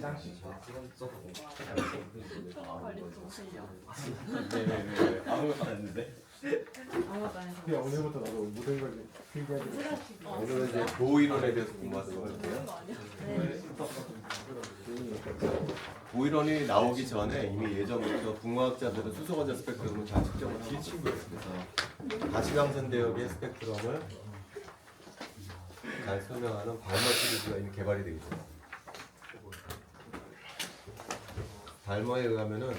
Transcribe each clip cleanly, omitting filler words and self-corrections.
장씩 관리 도시야. 네네네. 아무것도 안 했는데. 아무것도 안 해서. 그냥 오늘부터 나도 모든 걸 필기하게 오늘은 이제 보이론에 대해서 공부하도록 할게요. 네. 보이론이 나오기 전에 이미 예전부터 분광학자들은 수소원자 스펙트럼을 잘 측정을 하고 있어요. 그래서 가시광선 대역의 스펙트럼을 잘 설명하는 발머 시리즈가 이미 개발이 되어 있어요. 발머에 의하면은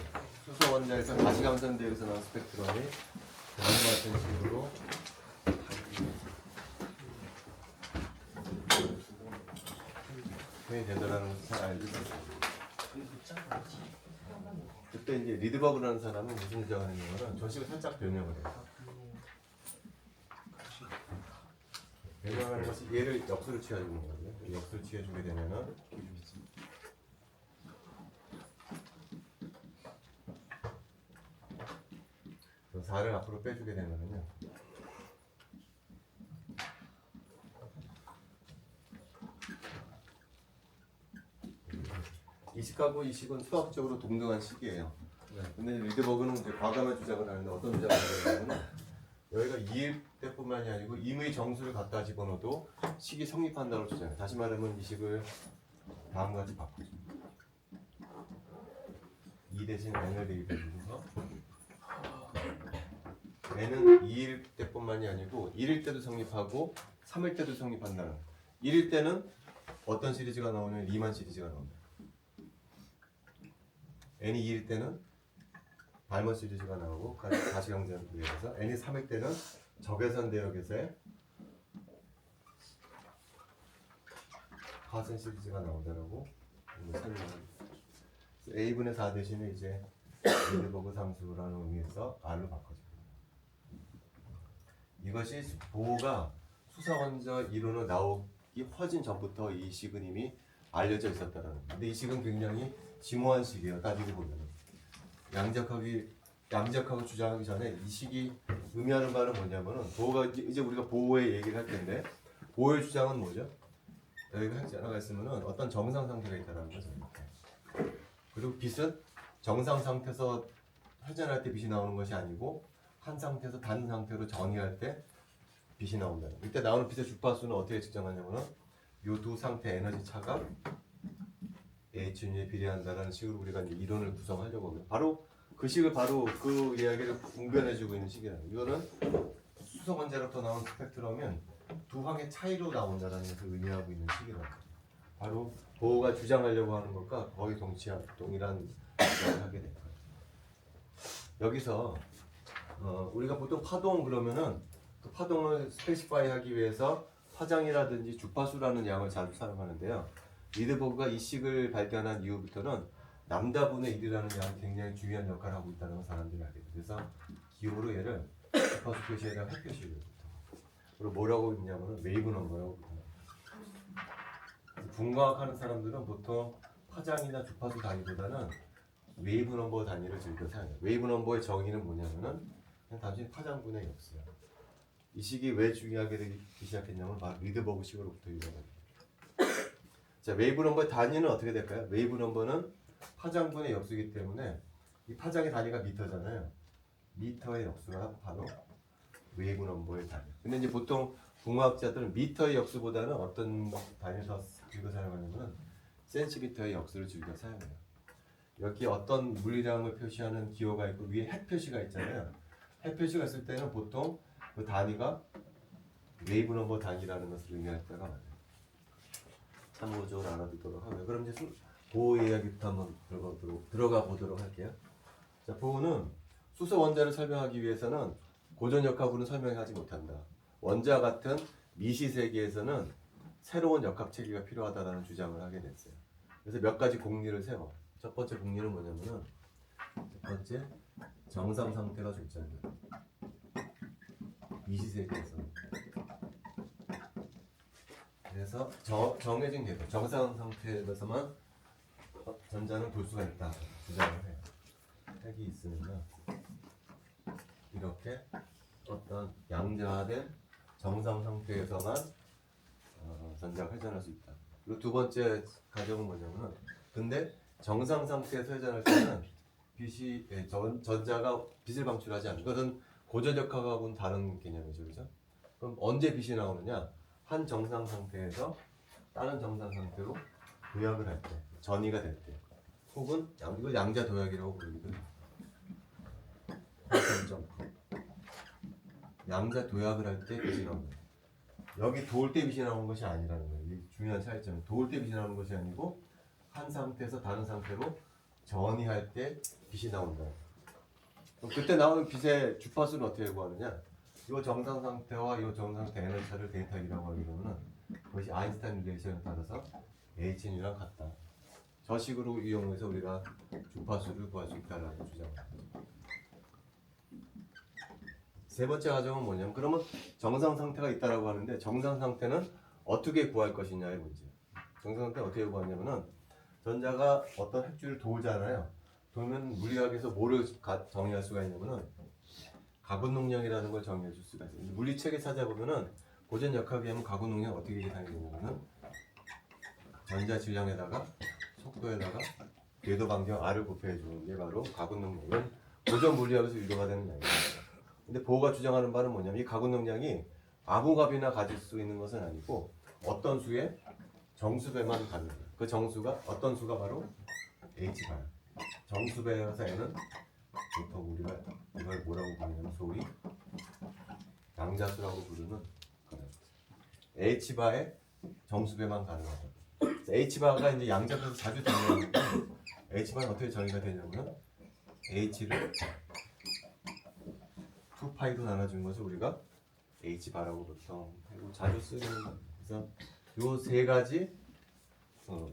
수소 원자에서 가시광선 대역에서 나온 스펙트럼이 다음과 같은 식으로 표현이 되더라는 것을 잘 알고 있어요. 그때 이제 리드버그라는 사람은 무슨 주장을 했냐면 저 식을 살짝 변형을 해요. 변형하는 것이 얘를 역수를 취해주는 거거든요. 역수를 취해주게 되면은 그 4를 앞으로 빼주게 되면은요. 이 식하고 이 식은 수학적으로 동등한 식이에요. 근데 리드버그는 이제 과감한 주장을 하는데 어떤 주장을 하냐면 여기가 2일 때뿐만이 아니고 임의 정수를 갖다 집어넣어도 식이 성립한다고 주장해요. 다시 말하면 이 식을 다음과 같이 바꾸죠. 2 대신 n을 대입해주면서 n은 2일 때뿐만이 아니고 1일 때도 성립하고 3일 때도 성립한다는 거예요. 1일 때는 어떤 시리즈가 나오냐면 리만 시리즈가 나옵니다. n이 2일 때는 발머 시리즈가 나오고 가시광선 대역에서 n이 3일 때는 적외선 대역에서의 하선 시리즈가 나오더라고 설명합니다. a분의 4 대신에 이제 리드버그 상수라는 의미에서 r로 바꿔줍니다. 이것이 보호가 수소원자 이론으로 나오기 훨씬 전부터 이 식은 이미 알려져 있었다는 거예요. 근데 이 식은 굉장히 심오한 식이에요. 따지고 보면 양적하고 주장하기 전에 이 식이 의미하는 바는 뭐냐면은 보호가 이제 우리가 보호의 얘기를 할 텐데 보호의 주장은 뭐죠? 여기가 하나가 있으면은 어떤 정상 상태가 있다는 거죠. 그리고 빛은 정상 상태에서 회전할 때 빛이 나오는 것이 아니고 한 상태에서 다른 상태로 전이할 때 빛이 나온다는 거예요. 이때 나오는 빛의 주파수는 어떻게 측정하냐면은 이 두 상태 에너지 차가 H에 비례한다라는 식으로 우리가 이제 이론을 구성하려고 합니다. 바로 그 식을 바로 그 이야기를 분변해주고 있는 식이라는 거예요. 이거는 수소 원자로부터 나온 스펙트럼은 두 항의 차이로 나온다는 것을 의미하고 있는 식이라는 거예요. 바로 보호가 주장하려고 하는 것과 거의 동일한 주장을 하게 될 거예요. 여기서 우리가 보통 파동 그러면은 그 파동을 스페시파이 하기 위해서 파장이라든지 주파수라는 양을 자주 사용하는데요. 리드버그가 이 식을 발견한 이후부터는 람다분의 1이라는 양이 굉장히 중요한 역할을 하고 있다는 걸 사람들이 알게 돼요. 그래서 기호로 얘를 주파수 표시에다가 핵 표시를 해요. 그리고 뭐라고 있냐면은 웨이브 넘버라고 합니다. 분광학하는 사람들은 보통 파장이나 주파수 단위보다는 웨이브 넘버 단위를 즐겨 사용해요. 웨이브 넘버의 정의는 뭐냐면은 그냥 단순히 파장분의 역수야. 이 식이 왜 중요하게 되기 시작했냐면 바로 리드버그 식으로부터 유래합니다. 자, 웨이브 넘버의 단위는 어떻게 될까요? 웨이브 넘버는 파장분의 역수이기 때문에 이 파장의 단위가 미터잖아요. 미터의 역수가 바로 웨이브 넘버의 단위. 근데 이제 보통 분광학자들은 미터의 역수보다는 어떤 단위를 더 즐겨 사용하냐면 센티미터의 역수를 즐겨 사용해요. 여기 어떤 물리량을 표시하는 기호가 있고 위에 핵 표시가 있잖아요. 핵 표시가 있을 때는 보통 그 단위가 웨이브 넘버 단위라는 것을 의미할 때가 많아요. 참고적으로 알아두도록 하고요. 그럼 이제 보호 이야기부터 한번 들어가 보도록 할게요. 자, 보호는 수소 원자를 설명하기 위해서는 고전 역학으로는 설명하지 못한다. 원자 같은 미시 세계에서는 새로운 역학 체계가 필요하다라는 주장을 하게 됐어요. 그래서 몇 가지 공리를 세워. 첫 번째 공리는 뭐냐면은 첫 번째 정상 상태가 존재한다. 미시 세계에서. 그래서 정해진 궤도, 정상 상태에서만 전자는 돌 수가 있다 주장을 해요. 핵이 있으면 이렇게 어떤 양자화된 정상 상태에서만 전자가 회전할 수 있다. 그리고 두 번째 가정은 뭐냐면 근데 정상 상태에서 회전할 때는 전자가 빛을 방출하지 않는 것은 고전역학하고는 다른 개념이죠, 그죠? 그럼 언제 빛이 나오느냐? 한 정상 상태에서 다른 정상 상태로 도약을 할 때, 전이가 될 때, 혹은 이걸 양자 도약이라고 부르기도 해요. 양자 도약을 할 때 빛이 나오는 거예요. 여기 도울 때 빛이 나오는 것이 아니라는 거예요. 이 중요한 차이점은 도울 때 빛이 나오는 것이 아니고 한 상태에서 다른 상태로 전이할 때 빛이 나온다. 그럼 그때 나오는 빛의 주파수는 어떻게 구하느냐? 이 정상 상태와 이 정상 상태 에너지를 데이터 E라고 하게 되면 그것이 아인슈타인 릴레이션에 따라서 HNU랑 같다. 저 식으로 이용해서 우리가 주파수를 구할 수 있다라고 주장합니다. 세 번째 과정은 뭐냐면 그러면 정상 상태가 있다라고 하는데 정상 상태는 어떻게 구할 것이냐의 문제. 정상 상태는 어떻게 구하냐면은 전자가 어떤 핵줄을 돌잖아요. 돌면 물리학에서 뭐를 정의할 수가 있냐면은 가군능량이라는 걸 정의해 줄 수가 있어요. 물리책에 찾아보면은 고전 역학에 하면 가군능량 어떻게 계산이 되냐면은 전자 질량에다가 속도에다가 궤도 반경 R을 곱해 주는 게 바로 가군능량은 고전 물리학에서 유도가 되는 양입니다. 근데 보호가 주장하는 바는 뭐냐면 이 가군능량이 아무 값이나 가질 수 있는 것은 아니고 어떤 수의 정수배만 가능해요. 그 정수가 어떤 수가 바로 H발. 정수배라서 N은 보통 우리가 이걸 뭐라고 부르냐면 소위 양자수라고 부르는 거예요. H바의 정수배만 가능하다. H바가 이제 양자수에서 자주 정의하는데 H바는 어떻게 정의가 되냐면 H를 2파이로 나눠준 것을 우리가 H바라고 보통 자주 쓰는 그래서 요 세 가지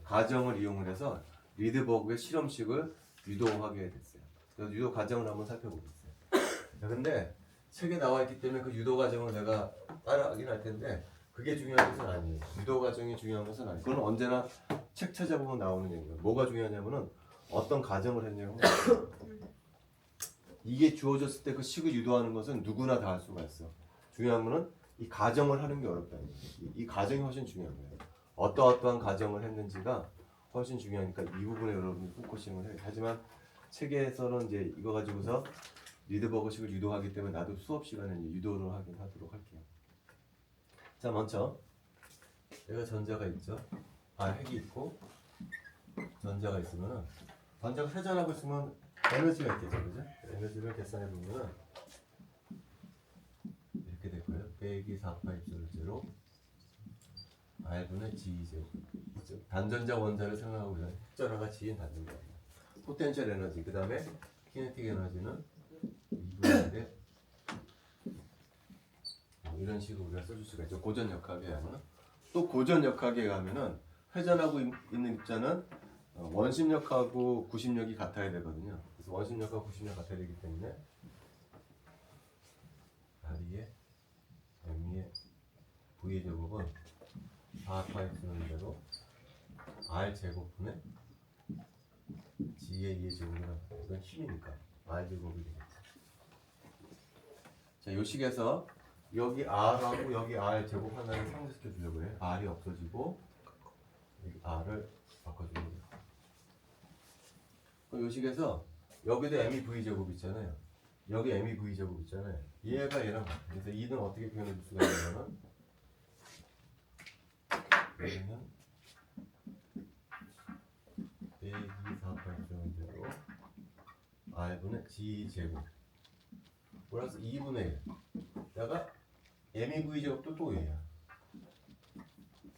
가정을 이용을 해서 리드버그의 실험식을 유도하게 됐어요. 그래서 유도 과정을 한번 살펴보겠어요. 근데 책에 나와 있기 때문에 그 유도 과정을 내가 따라하긴 할 텐데 그게 중요한 것은 아니에요. 유도 과정이 중요한 것은 아니에요. 그건 언제나 책 찾아보면 나오는 얘기예요. 뭐가 중요하냐면은 어떤 가정을 했냐고. 이게 주어졌을 때 그 식을 유도하는 것은 누구나 다 할 수가 있어. 중요한 거는 이 가정을 하는 게 어렵다는 거예요. 이 가정이 훨씬 중요한 거예요. 어떠한 가정을 했는지가 훨씬 중요하니까 이 부분에 여러분이 포커싱을 해요. 하지만 책에서는 이제 이거 가지고서 리드버그식을 유도하기 때문에 나도 수업 시간에 유도를 하긴 하도록 할게요. 자, 먼저 여기가 전자가 있죠. 핵이 있고 전자가 있으면은 전자가 회전하고 있으면 에너지가 있겠죠, 그죠? 에너지를 계산해 보면은 이렇게 될 거예요. 빼기 4파입0 R분의 G2제곱. 단전자 원자를 생각하고 있는 핵전화가 G인 단전자. 포텐셜 에너지, 그 다음에 키네틱 에너지는 2분의 이런 식으로 우리가 써줄 수가 있죠. 고전 역학에 하면 또 고전 역학에 가면은 회전하고 있는 입자는 원심력하고 구심력이 같아야 되거든요. 그래서 원심력하고 구심력 같아야 되기 때문에 R의 M의 V의 제곱은 4파이 쓰는 대로 R 제곱분의 G의 2의 제곱이라 이건 힘이니까 R 제곱이 되겠죠. 자, 요 식에서 여기 R하고 여기 R 제곱 하나를 상쇄시켜 주려고 해요. R이 없어지고 여기 R을 바꿔주는 거예요. 그럼 요 식에서 여기도 M이 V 제곱 있잖아요. 여기 M이 V 제곱 있잖아요. 얘가 얘랑 같아요. 그래서 2는 어떻게 표현해 줄 수가 있냐면 얘는 빼기 4파이제로 R분의 G 제곱 플러스 2분의 1 내가 M이 V 제곱도 또 얘야.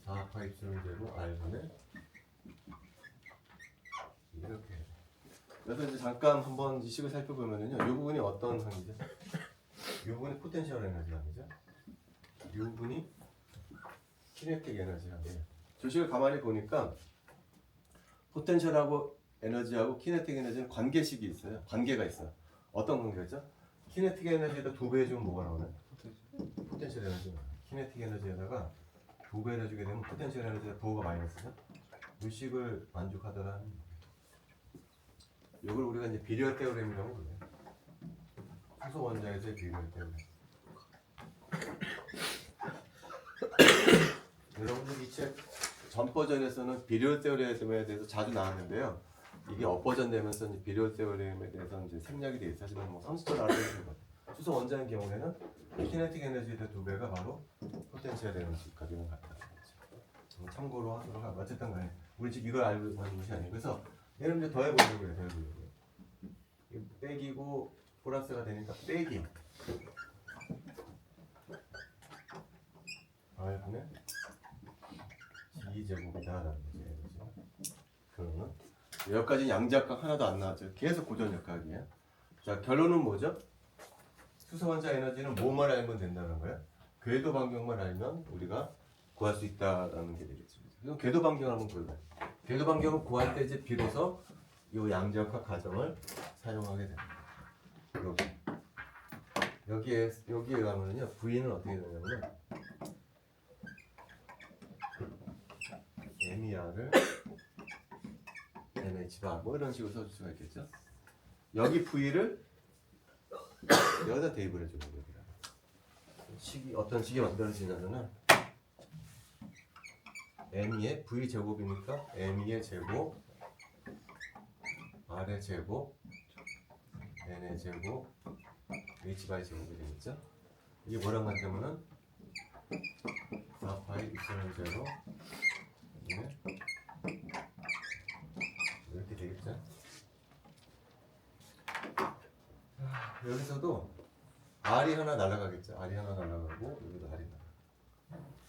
4파이제로 R분의 이렇게 해요. 그래서 이제 잠깐 한번 이 식을 살펴보면은요, 이 부분이 어떤 항이죠? 이 부분이 포텐셜 에너지 항이죠. 이 부분이 키네틱 에너지 항이에요. 저 식을 가만히 보니까 포텐셜하고 에너지하고 키네틱 에너지는 관계식이 있어요. 관계가 있어요. 어떤 관계죠? 키네틱 에너지에다 2배 해주면 뭐가 나오나요? 포텐셜 에너지. 키네틱 에너지에다가 2배 해주게 되면 포텐셜 에너지가 부호가 마이너스죠. 이 식을 만족하더라는. 이걸 우리가 이제 비례 테오렘이라고 불러요. 수소 원자에서의 비례 테오렘. 여러분들 이 책 전 버전에서는 비리얼 테오리즘에 대해서 자주 나왔는데요. 이게 업버전 되면서 이제 비리얼 테오리즘에 대해서 이제 생략이 돼 있어요. 하지만 뭐 상식적으로 알아두는 거죠. 수소 원자의 경우에는 키네틱 에너지의 2배가 바로 포텐셜 에너지 가지고 같다. 참고로 하도록 하고 어쨌든 간에 우리 지금 이걸 알고 있는 것이 아니고 그래서 얘는 이제 더해보려고 해요. 더해보려고. 빼기고 플러스가 되니까 빼기. R분의 G제곱이다라는 거죠. 그러면 여기까지 양자각 하나도 안 나왔죠. 계속 고전 역학이에요. 자, 결론은 뭐죠? 수소원자 에너지는 뭐만 알면 된다는 거예요? 궤도 반경만 알면 우리가 구할 수 있다라는 게 되겠죠. 그럼 궤도 반경을 한번 보여봐요. 궤도 반경을 구할 때 이제 비로소 이 양자각 가정을 사용하게 됩니다. 여기에 가면은요, V는 어떻게 되냐면은 MER을 NH 뭐 이런 식으로 써줄 수가 있겠죠. 여기 V를 여기다 대입을 해줘요. 여기다. 어떤 식이 만들어지냐면은 ME의 V 제곱이니까 ME의 제곱, R의 제곱, N의 제곱, H 바이 제곱이 되겠죠. 이게 뭐랑 같냐면은 4파이 입선은 제로 이렇게 되겠죠. 여기서도 R이 하나 날아가겠죠. R이 하나 날아가고 여기도 R이 날아가고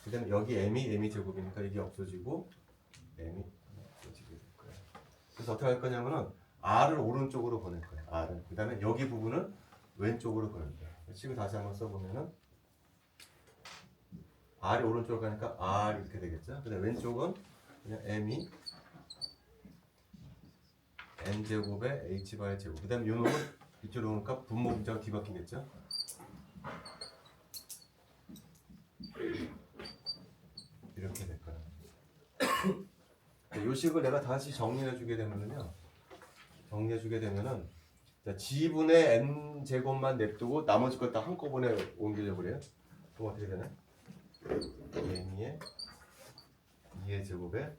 그 다음에 여기 M이 제곱이니까 이게 없어지고 M이 없어지게 될 거예요. 그래서 어떻게 할 거냐면은 R을 오른쪽으로 보낼 거예요. R을. 그 다음에 여기 부분은 왼쪽으로 보낼 거예요. 식을 다시 한번 써보면은 R이 오른쪽으로 가니까 R 이렇게 되겠죠. 그 다음에 왼쪽은 그냥 M이 N제곱에 H바의 제곱. 그 다음에 이 놈은 이쪽으로 오니까 분모 분자가 뒤바뀌겠죠. 이렇게 될 거예요. 이 식을 내가 다시 정리해주게 되면은요. 자, G분의 N제곱만 냅두고 나머지 걸 다 한꺼번에 옮기려고 그래요. 그럼 어떻게 되나? N의 2의 제곱에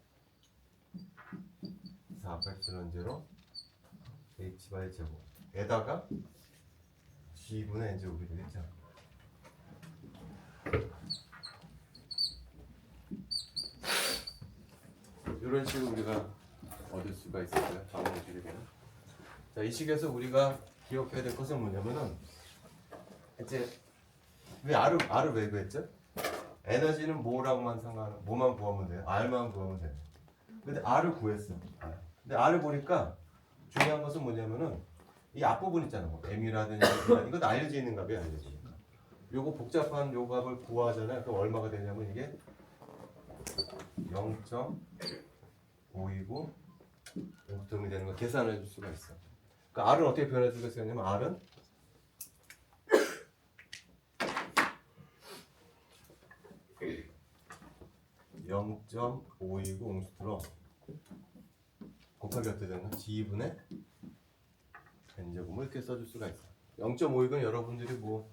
4epsilon0 H바의 제곱 에다가 G분의 N제곱이 되겠죠. 이런 식으로 우리가 얻을 수가 있어요. 정리해주게 되는. 자, 이 식에서 우리가 기억해야 될 것은 뭐냐면은 이제 왜 R을 왜 구했죠? 에너지는 뭐랑만 뭐만 구하면 돼요? R만 구하면 돼요. 근데 R을 구했어. 근데 R을 보니까 중요한 것은 뭐냐면은 이 앞부분 있잖아. 뭐 M이라든지 이건 알려져 있는 값이 알려지니까. 요거 복잡한 요 값을 구하잖아요. 그럼 얼마가 되냐면 이게 0.5이고 도움이 되는 거 계산해 줄 수가 있어. 그러니까 R은 어떻게 표현해 줄 수 있냐면 R은 (0.5이고) 옹수트로 곱하기 어떻게 되나? G분의 N제곱 뭐 이렇게 써줄 수가 있어. 0.5이건 여러분들이 뭐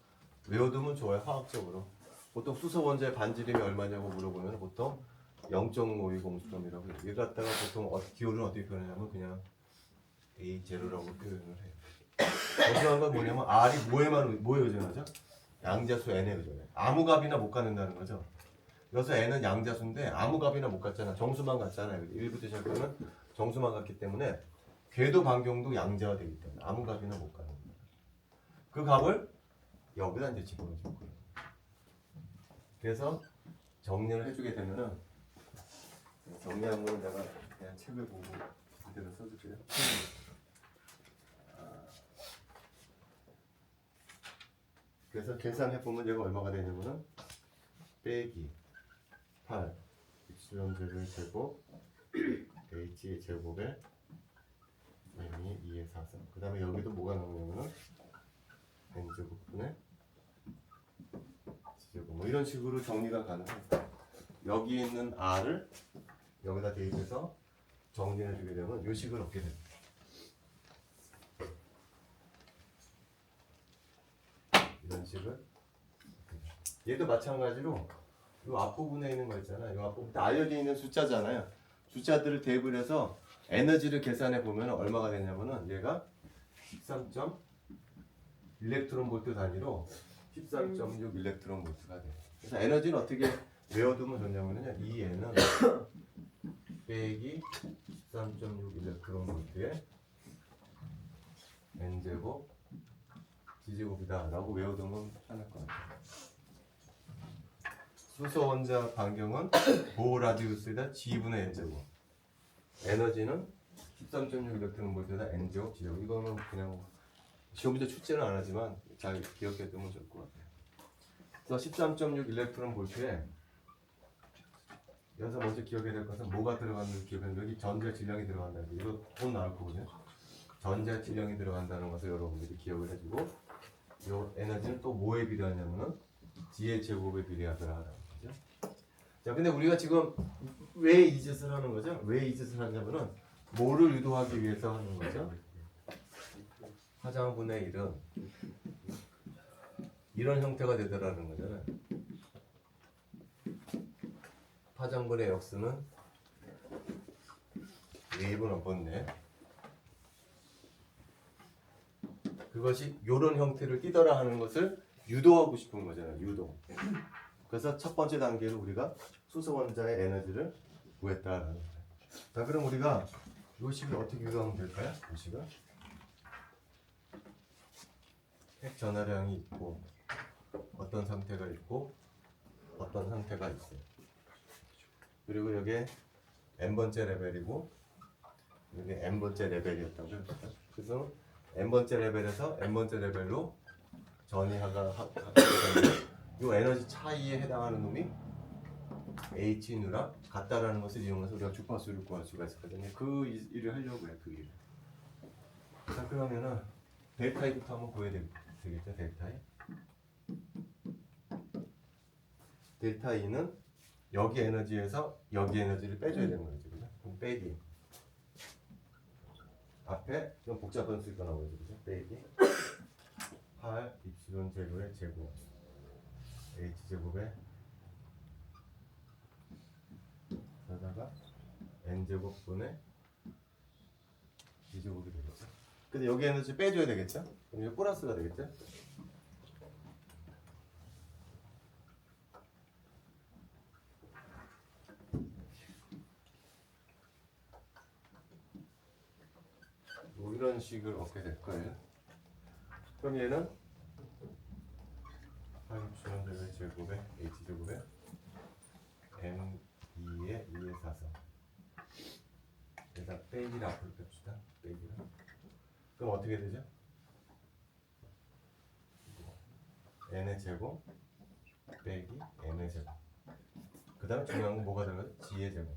외워두면 좋아요. 화학적으로 보통 수소 원자의 반지름이 얼마냐고 물어보면 보통 0.5이고 옹수트럼이라고 해요. 이걸 갖다가 보통 기호를 어떻게 표현하냐면 그냥 A0라고 표현을 해요. 더 중요한 건 뭐냐면 R이 뭐에 의존하죠? 양자수 N에 의존해. 아무 값이나 못 갖는다는 거죠. 여기서 N은 양자수인데 아무 값이나 못 갖잖아. 정수만 갖잖아요. 1부터 시작하면 정수만 갖기 때문에 궤도 반경도 양자가 되기 때문에 아무 값이나 못 갖는 거예요. 그 값을 여기다 이제 집어넣을 거예요. 그래서 정리를 해주게 되면은 정리한 거는 내가 그냥 책을 보고 그대로 써줄게요. 그래서 계산해보면 얘가 얼마가 되냐면은 빼기 8 입수형제를 제곱 H의 제곱에 M이 2의 4성 그 다음에 여기도 뭐가 나오냐면은 N제곱분의 G제곱 뭐 이런 식으로 정리가 가능해요. 여기 있는 R을 여기다 대입해서 정리해주게 되면 이 식을 얻게 됩니다. 이런 식을 얘도 마찬가지로 이 앞부분에 있는 거 있잖아. 이 앞부분 다 알려져 있는 숫자잖아요. 숫자들을 대입을 해서 에너지를 계산해 보면 얼마가 되냐면은 얘가 13. 일렉트론 볼트 단위로 13.6 일렉트론 볼트가 돼. 그래서 에너지는 어떻게 외워두면 좋냐면요. 이 N은 빼기 13.6 일렉트론 볼트에 N제곱 G제곱이다 라고 외워두면 편할 것 같아요. 수소 원자 반경은 보 라디우스에다 G분의 N제곱. 에너지는 13.6 일렉트론 볼트에다 N제곱 G제곱. 이거는 그냥 시험 문제 출제는 안 하지만 잘 기억해 두면 좋을 것 같아요. 그래서 13.6 일렉트론 볼트에 여기서 먼저 기억해야 될 것은 뭐가 들어가는지 기억해야 돼요. 여기 전자 질량이 들어간다는 거. 이거 돈 나올 거거든요. 전자 질량이 들어간다는 것을 여러분들이 기억을 해주고, 이 에너지는 또 뭐에 비례하냐면은 G의 제곱에 비례하더라라는 거죠. 자, 근데 우리가 지금 왜 이 짓을 하는 거죠? 왜 이 짓을 하냐면은 뭐를 유도하기 위해서 하는 거죠? 화장분의 1은 이런 형태가 되더라는 거잖아요. 파장분의 역수는 웨이브는 없었네. 그것이 이런 형태를 띠더라 하는 것을 유도하고 싶은 거잖아요. 유도. 그래서 첫 번째 단계로 우리가 수소 원자의 에너지를 구했다라는 거예요. 자, 그럼 우리가 이 식을 어떻게 유도하면 될까요? 이 식을 핵 전하량이 있고 어떤 상태가 있고 어떤 상태가 있어요. 그리고 여기에 n번째 레벨이고 여기 n번째 레벨이었다고요. 그래서 n번째 레벨에서 n번째 레벨로 전이하가 이 에너지 차이에 해당하는 놈이 H 누랑 같다라는 것을 이용해서 우리가 주파수를 구할 수가 있거든요. 그 일을 하려고 해요. 그 일을. 자, 그러면은 델타 E부터 한번 구해야 되겠죠. 델타 E. 델타 E는 여기 에너지에서 여기 에너지를 빼줘야 되는 거죠. 그죠? 그럼 빼기. 앞에 좀 복잡한 수가 나오죠. 그죠? 빼기. 8 입실론 제로의 제곱. H 제곱에 그러다가 N 제곱분의 G 제곱이 되겠죠. 근데 여기 에너지 빼줘야 되겠죠? 그럼 이게 플러스가 되겠죠? 뭐 이런 식을 얻게 될 거예요. 그럼 얘는 8입실론 제곱에 H 제곱에 N 2의 2의 4성. 여기다 빼기를 앞으로 뺍시다. 빼기를. 그럼 어떻게 되죠? n의 제곱 빼기 n의 제곱. 그 다음에 중요한 건 뭐가 들어가죠? g의 제곱.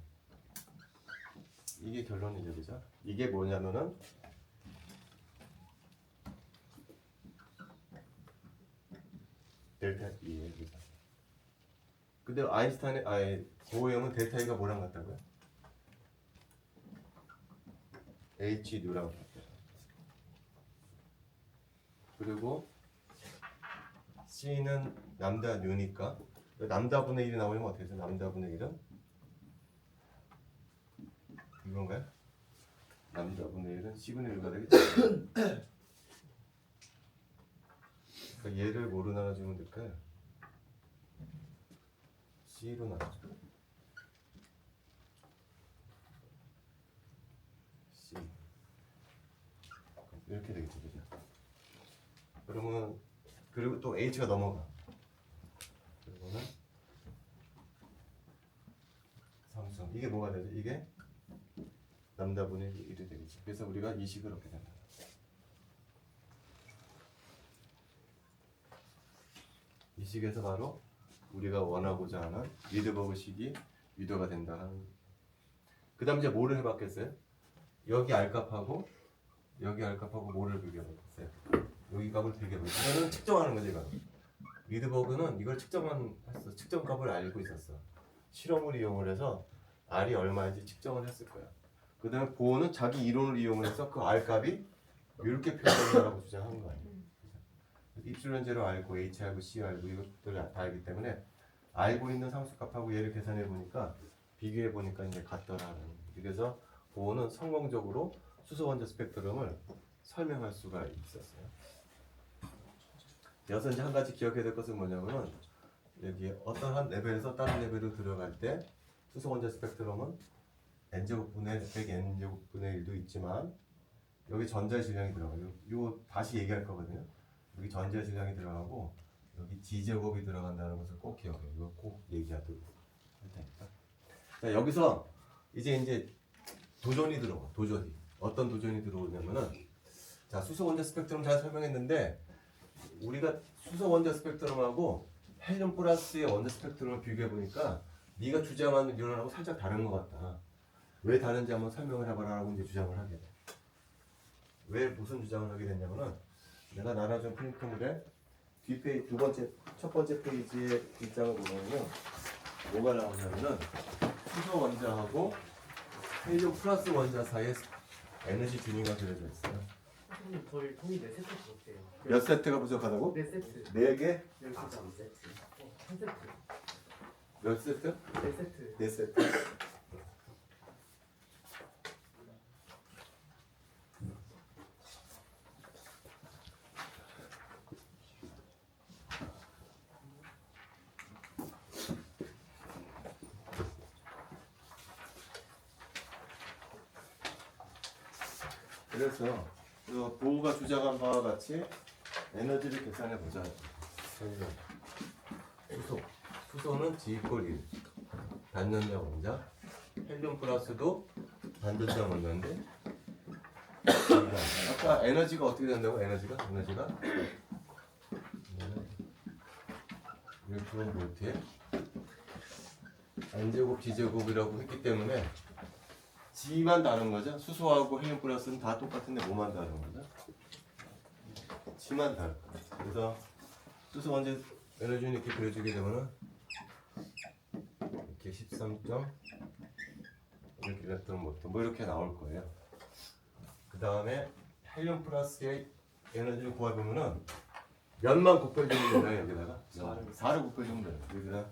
이게 결론이죠, 그죠? 이게 뭐냐면은 델타 E예요, 그죠? 근데 아인슈타인의 보호형은 델타 E가 뭐랑 같다고요? H 뉴랑 같아요. 그리고 C는 남다 뉴니까 남다분의 1이 나오면 어떻게 되죠? 남다분의 1은 이건가요? 남다분의 1은 C분의 1가 되겠죠? 그러니까 얘를 뭐로 나눠주면 될까요? C로 나눠줘. C 이렇게 되겠죠, 그죠? 그러면 그리고 또 H가 넘어가. 그리고는 삼성. 이게 뭐가 되죠? 이게 남다분의 1이 되겠죠. 그래서 우리가 이 식을 얻게 된다. 이 식에서 바로 우리가 원하고자 하는 리드버그 식이 유도가 된다. 그 다음 이제 뭐를 해봤겠어요? 여기 R값하고 여기 R값하고 뭐를 비교해봤겠어요? 여기 값을 비교해봤어요. 이거는 측정하는 거죠. 이거. 리드버그는 이걸 측정했어. 측정값을 알고 있었어. 실험을 이용을 해서 R이 얼마인지 측정을 했을 거야. 그 다음에 보호는 자기 이론을 이용을 해서 그 R값이 이렇게 표현된다고 주장한 거 아니에요. 입술론 제로 알고 H 알고 C 알고 이것들을 다 알기 때문에 알고 있는 상수값하고 얘를 계산해 보니까 비교해 보니까 이제 같더라는. 그래서 보호는 성공적으로 수소 원자 스펙트럼을 설명할 수가 있었어요. 여기서 이제 한 가지 기억해야 될 것은 뭐냐면은 여기 어떤 한 레벨에서 다른 레벨로 들어갈 때 수소 원자 스펙트럼은 n제곱분의 100n제곱분의 1도 있지만 여기 전자 질량이 들어가요. 이거 다시 얘기할 거거든요. 여기 전자 질량이 들어가고 여기 G제곱이 들어간다는 것을 꼭 기억해요. 이거 꼭 얘기하도록 할 테니까. 자, 여기서 이제 도전이 들어와. 도전이. 어떤 도전이 들어오냐면은 자, 수소 원자 스펙트럼 잘 설명했는데 우리가 수소 원자 스펙트럼하고 헬륨 플러스의 원자 스펙트럼을 비교해 보니까 네가 주장하는 이론하고 살짝 다른 것 같다. 왜 다른지 한번 설명을 해봐라라고 이제 주장을 하게 돼. 왜 무슨 주장을 하게 됐냐면은 내가 나눠준 프린트물에 뒷페이지 첫 번째 페이지의 일장을 보면요 뭐가 나오냐면은 수소 원자하고 헬륨 플러스 원자 사이에 에너지 균형가 그려져 있어요. 선생님 저희 종이 4세트 줄게요. 몇 세트가 부족하다고? 4세트. 4개? 10세트. 한 세트. 몇 세트? 4세트. 4세트. 그래서 그 보호가 주장한 바와 같이 에너지를 계산해 보자. 수소는 G=1 단전자 원자, 헬륨 플러스도 단전자 원자인데 아까 에너지가 어떻게 된다고? 에너지가 1kV에 n제곱 G제곱이라고 했기 때문에 G만 다른 거죠. 수소하고 헬륨 플러스는 다 똑같은데 뭐만 다른 거죠? G만 다른 거죠. 그래서 수소 원자 에너지는 이렇게 그려주게 되면은 이렇게 13. 이렇게 됐던 것도 뭐 이렇게 나올 거예요. 그 다음에 헬륨 플러스의 에너지를 구해보면은 몇만 곱해주면 되나요? 여기다가 4를 곱해주면 돼요. 여기다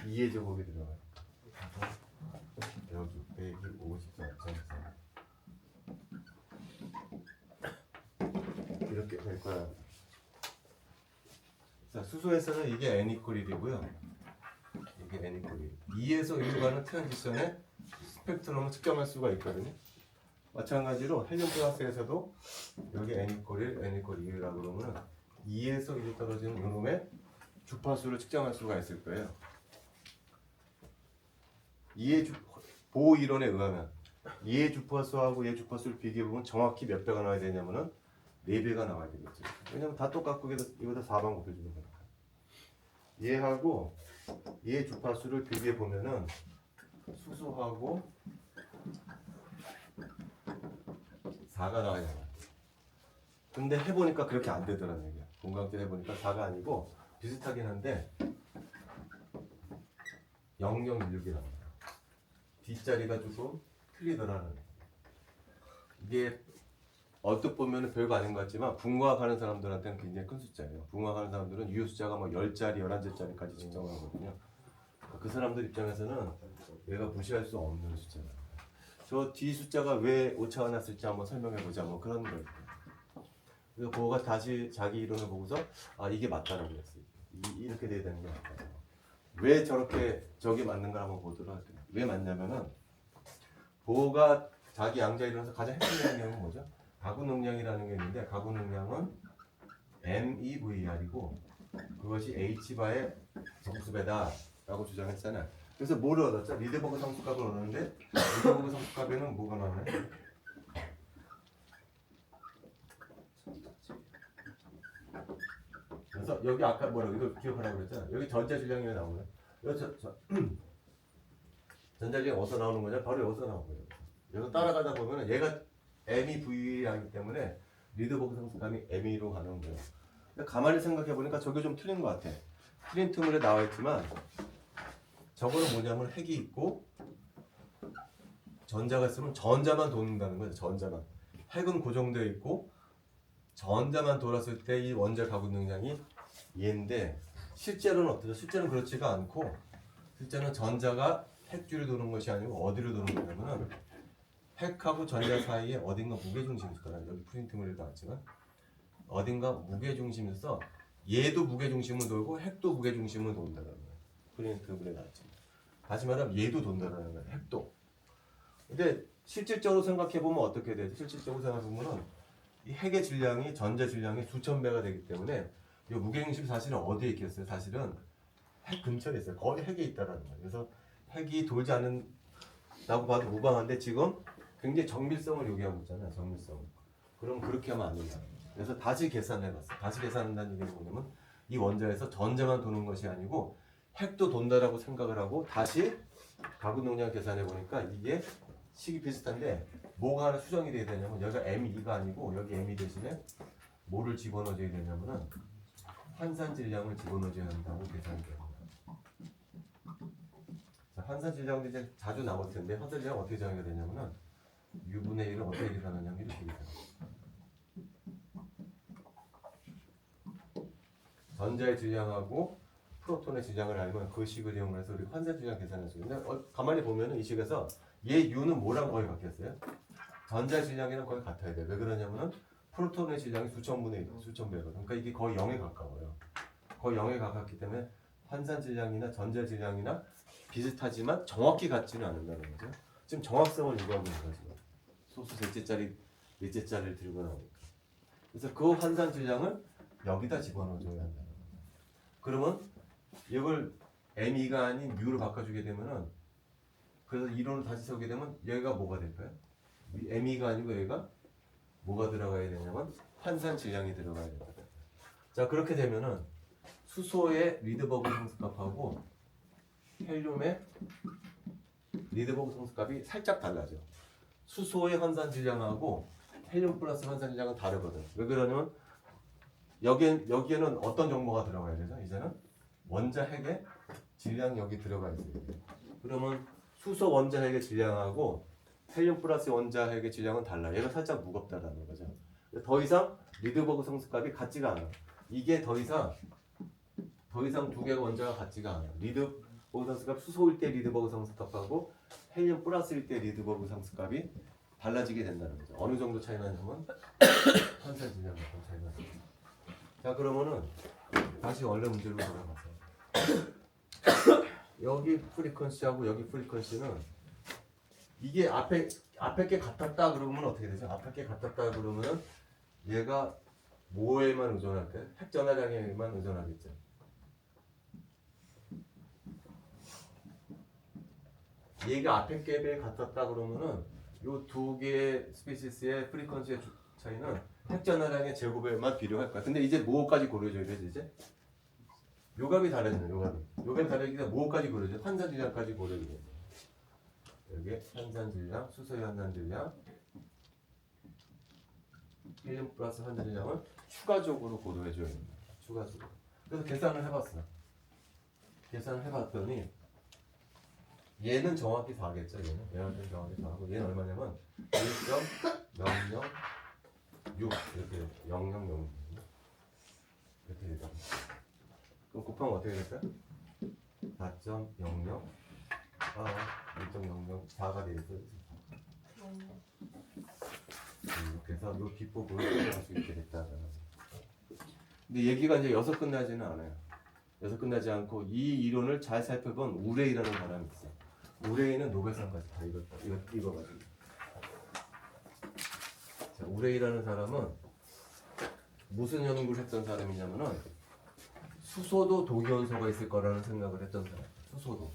2의 제곱이 들어가요. 여기 154.4 이렇게 될 거야. 자, 수소에서는 이게 n=1이고요. 이게 n=1. 2에서 1로 가는 트랜지션에 스펙트럼을 측정할 수가 있거든요. 마찬가지로 헬륨 플러스에서도 여기 n=1, n=2라고 그러면 2에서 1이 떨어지는 이놈의 주파수를 측정할 수가 있을 거예요. 보호 이론에 의하면 얘 주파수하고 얘 주파수를 비교해보면 정확히 몇 배가 나와야 되냐면은 4배가 나와야 되겠죠. 왜냐면 다 똑같고 이거다 4번 곱해주는 거니까. 얘하고 얘 주파수를 비교해보면은 수소하고 4가 나와야 돼요. 근데 해보니까 그렇게 안 되더라는 얘기야. 공강제 해보니까 4가 아니고 비슷하긴 한데 0016이랍니다. 뒷자리가 조금 틀리더라는 얘기야. 이게 언뜻 보면 별거 아닌 것 같지만 붕괴하는 사람들한테는 굉장히 큰 숫자예요. 붕괴하는 사람들은 유효 숫자가 뭐 10자리, 11자리까지 측정하거든요. 그 사람들 입장에서는 얘가 무시할 수 없는 숫자다. 저 뒤 숫자가 왜 오차가 났을지 한번 설명해보자 뭐 그런 거예요. 그래서 보호가 다시 자기 이론을 보고서 아 이게 맞다라고 그랬어요. 이렇게 돼야 되는 게 맞다. 왜 저렇게 저게 맞는가 한번 보도록 할게요. 왜 맞냐면은 보호가 자기 양자 이론에서 가장 핵심적인 내용은 뭐죠? 가구 능량이라는 게 있는데 가구 능량은 MEVR이고 그것이 H바의 정수배다 라고 주장했잖아요. 그래서 뭐를 얻었죠? 리드버그 상수값을 얻었는데 리드버그 상수값에는 뭐가 나오나요? 그래서 여기 아까 뭐라고 이거 기억하라고 그랬잖아요. 여기 전자 질량이 왜 나오나요? 전자 질량이 어디서 나오는 거냐? 바로 여기서 나오는 거예요. 여기서 따라가다 보면 얘가 MEV라기 때문에 리드버그 상수값이 ME로 가는 거예요. 가만히 생각해 보니까 저게 좀 틀린 것 같아. 프린트물에 나와 있지만 저거는 뭐냐면 핵이 있고 전자가 있으면 전자만 도는다는 거예요. 전자만. 핵은 고정되어 있고 전자만 돌았을 때 이 원자 가구 능량이 얘인데 실제로는 어떠죠? 실제로는 그렇지가 않고 실제는 전자가 핵주를 도는 것이 아니고 어디로 도는 거냐면은 핵하고 전자 사이에 어딘가 무게중심이 있을 거라. 여기 프린트물에 나왔지만 어딘가 무게중심에서 얘도 무게중심을 돌고 핵도 무게중심을 돈다는 거예요. 프린트물에 나왔지. 다시 말하면 얘도 돈다는 거예요. 핵도. 근데 실질적으로 생각해 보면 어떻게 돼요? 실질적으로 생각해 보면은 이 핵의 질량이 전자 질량이 수천 배가 되기 때문에 이 무게중심이 사실은 어디에 있겠어요? 사실은 핵 근처에 있어요. 거의 핵에 있다라는 거예요. 그래서 핵이 돌지 않는다고 봐도 무방한데 지금 굉장히 정밀성을 요구하고 있잖아요. 정밀성. 그럼 그렇게 하면 안 된다. 그래서 다시 계산해봤어요. 다시 계산한다는 얘기는 뭐냐면 이 원자에서 전자만 도는 것이 아니고 핵도 돈다라고 생각을 하고 다시 가구 용량 계산해 보니까 이게 식이 비슷한데 뭐가 하나 수정이 돼야 되냐면 여기가 M2가 아니고 여기 M2 대신에 뭐를 집어넣어줘야 되냐면은 환산 질량을 집어넣어줘야 한다고 계산이 됩니다. 자, 환산 질량도 이제 자주 나올 텐데 환산 질량 어떻게 정의가 되냐면은 U분의 1을 어떻게 계산하냐면 이렇게 계산해요. 전자의 질량하고 프로톤의 질량을 알면 그 식을 이용해서 우리 환산 질량 계산할 수 있는데 가만히 보면은 이 식에서 얘 U는 뭐랑 거의 같겠어요? 전자 질량이랑 거의 같아야 돼. 왜 그러냐면은 프로톤의 질량이 수천분의 1, 수천 배거든. 그러니까 이게 거의 0에 가까워요. 거의 0에 가깝기 때문에 환산 질량이나 전자 질량이나 비슷하지만 정확히 같지는 않는다는 거죠. 지금 정확성을 요구하고 있는 거죠. 소수 셋째짜리, 넷째짜리를 들고 나오니까. 그래서 그 환산 질량을 여기다 집어넣어줘야 한다는 거예요. 그러면 이걸 M2가 아닌 U로 바꿔주게 되면은 그래서 이론을 다시 세우게 되면 여기가 뭐가 될까요? M2가 아니고 여기가 뭐가 들어가야 되냐면 환산 질량이 들어가야 됩니다. 자 그렇게 되면은 수소의 리드버그 상수값하고 헬륨의 리드버그 상수값이 살짝 달라져. 수소의 환산 질량하고 헬륨 플러스 환산 질량은 다르거든. 왜 그러냐면 여기에는 어떤 정보가 들어가야 되죠? 이제는 원자 핵의 질량이 여기 들어가 있어요. 그러면 수소 원자 핵의 질량하고 헬륨 플러스 원자 핵의 질량은 달라. 얘가 살짝 무겁다라는 거죠. 더 이상 리드버그 상수값이 같지가 않아. 이게 더 이상 두 개의 원자가 같지가 않아. 리드버그 상수값 수소일 때 리드버그 상수값하고 헬륨 플러스일 때 리드버그 상수값이 달라지게 된다는 거죠. 어느 정도 차이 나냐면 환산 질량만큼 차이 나죠. 자 그러면은 다시 원래 문제로 돌아가서 여기 프리퀀시하고 여기 프리퀀시는 이게 앞에 게 같았다 그러면 어떻게 되죠? 앞에 게 같았다 그러면은 얘가 뭐에만 의존할까요? 핵 전하량에만 의존하겠죠. 얘가 앞에 게 같았다 그러면은 요 두 개의 스피시스의 프리퀀시의 차이는 핵 전하량의 제곱에만 비례할 거야. 근데 이제 뭐까지 고려해줘야 되지 이제? 요값이 다르잖아요. 요값이 다르기 때문에 뭐까지 고려해줘야 돼? 환산 질량까지 고려해줘야 돼. 여기 환산 질량, 수소의 환산 질량, 헬륨 플러스 환산 질량을 추가적으로 고려해줘야 됩니다. 추가적으로. 그래서 계산을 해봤어. 계산을 해봤더니 얘는 정확히 4겠죠. 얘는 정확히 4하고 얘는 얼마냐면 1.006 이렇게 000 이렇게 되죠. 그럼 곱하면 어떻게 될까요? 4.00 1.004가 되겠어요. 이렇게 해서 이 비법을 할 수 있게 됐다. 근데 얘기가 이제 여기서 끝나지는 않아요. 여기서 끝나지 않고 이 이론을 잘 살펴본 우레이라는 사람이 있어. 우레이는 노벨상까지 다 읽어가지고. 자, 우레이라는 사람은 무슨 연구를 했던 사람이냐면은 수소도 독이원소가 있을 거라는 생각을 했던 사람. 수소도.